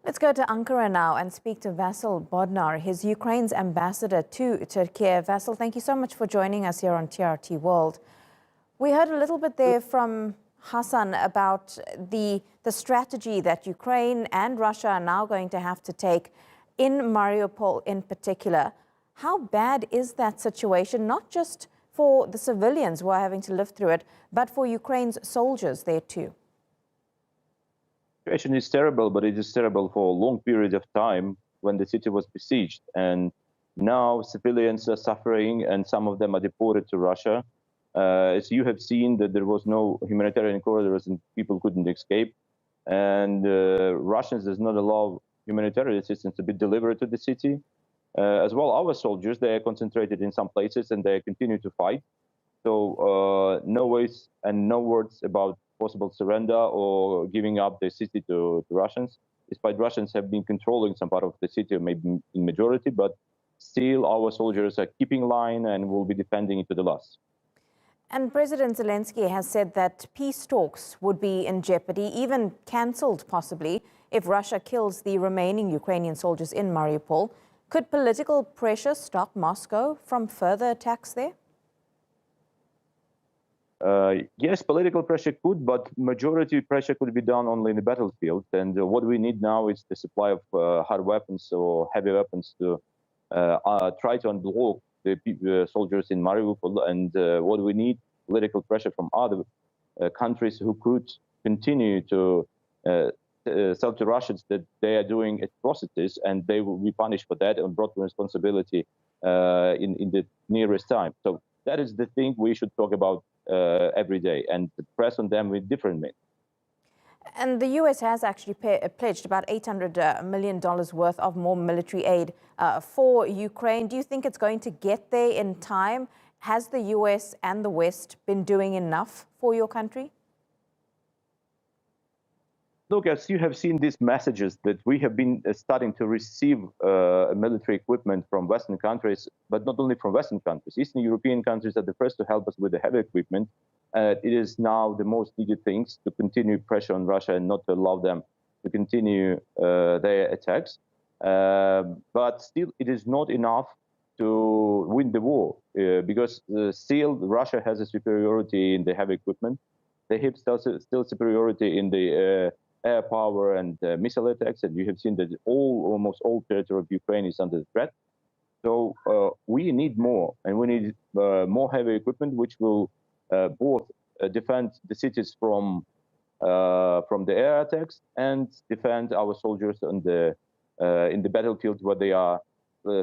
Let's go to Ankara now and speak to Vasyl Bodnar, his Ukraine's ambassador to Turkey. Vasyl, thank you so much for joining us here on TRT World. We heard a little bit there from Hassan about the strategy that Ukraine and Russia are now going to have to take in Mariupol in particular. How bad is that situation, not just for the civilians who are having to live through it, but for Ukraine's soldiers there too? The situation is terrible, but it is terrible for a long period of time when the city was besieged. And now civilians are suffering, and some of them are deported to Russia. As you have seen, that there was no humanitarian corridors and people couldn't escape. And Russians does not allow humanitarian assistance to be delivered to the city. As well, our soldiers, they are concentrated in some places and they continue to fight. So no ways and no words about possible surrender or giving up the city to Russians, despite Russians have been controlling some part of the city, maybe in majority, but still our soldiers are keeping line and will be defending it to the last. And President Zelensky has said that peace talks would be in jeopardy, even cancelled possibly, if Russia kills the remaining Ukrainian soldiers in Mariupol. Could political pressure stop Moscow from further attacks there? Yes, political pressure could, but majority pressure could be done only in the battlefield. And what we need now is the supply of hard weapons or heavy weapons to try to unblock the soldiers in Mariupol. And what we need, political pressure from other countries who could continue to tell to Russians that they are doing atrocities and they will be punished for that and brought to responsibility in the nearest time. So that is the thing we should talk about every day and press on them with different means. And the U.S. has actually pledged about $800 million worth of more military aid for Ukraine. Do you think it's going to get there in time? Has the U.S. and the West been doing enough for your country? Look, as you have seen these messages that we have been starting to receive military equipment from Western countries, but not only from Western countries. Eastern European countries are the first to help us with the heavy equipment. It is now the most needed things to continue pressure on Russia and not to allow them to continue their attacks. But still, it is not enough to win the war because still Russia has a superiority in the heavy equipment. They have still superiority in the air power and missile attacks, and you have seen that almost all territory of Ukraine is under threat. So we need more, and we need more heavy equipment, which will both defend the cities from the air attacks and defend our soldiers on in the battlefield where they are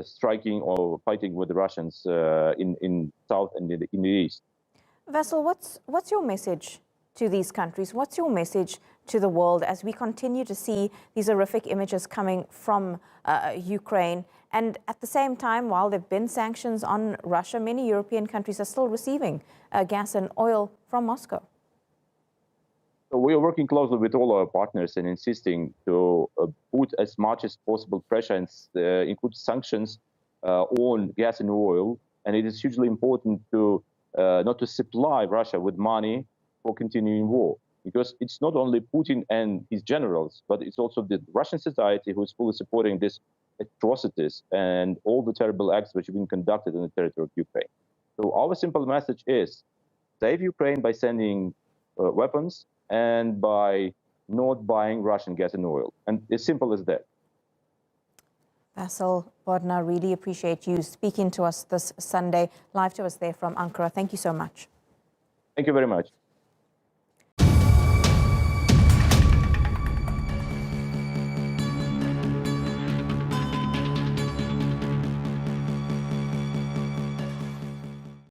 striking or fighting with the Russians in south and in the east. Vasyl, what's your message to these countries? What's your message to the world as we continue to see these horrific images coming from Ukraine? And at the same time, while there have been sanctions on Russia, many European countries are still receiving gas and oil from Moscow. So we are working closely with all our partners and insisting to put as much as possible pressure and include sanctions on gas and oil. And it is hugely important to not to supply Russia with money for continuing war, because it's not only Putin and his generals, but it's also the Russian society who is fully supporting these atrocities and all the terrible acts which have been conducted on the territory of Ukraine. So our simple message is save Ukraine by sending weapons and by not buying Russian gas and oil. And as simple as that. Vasyl Bodnar, really appreciate you speaking to us this Sunday, live to us there from Ankara. Thank you so much. Thank you very much.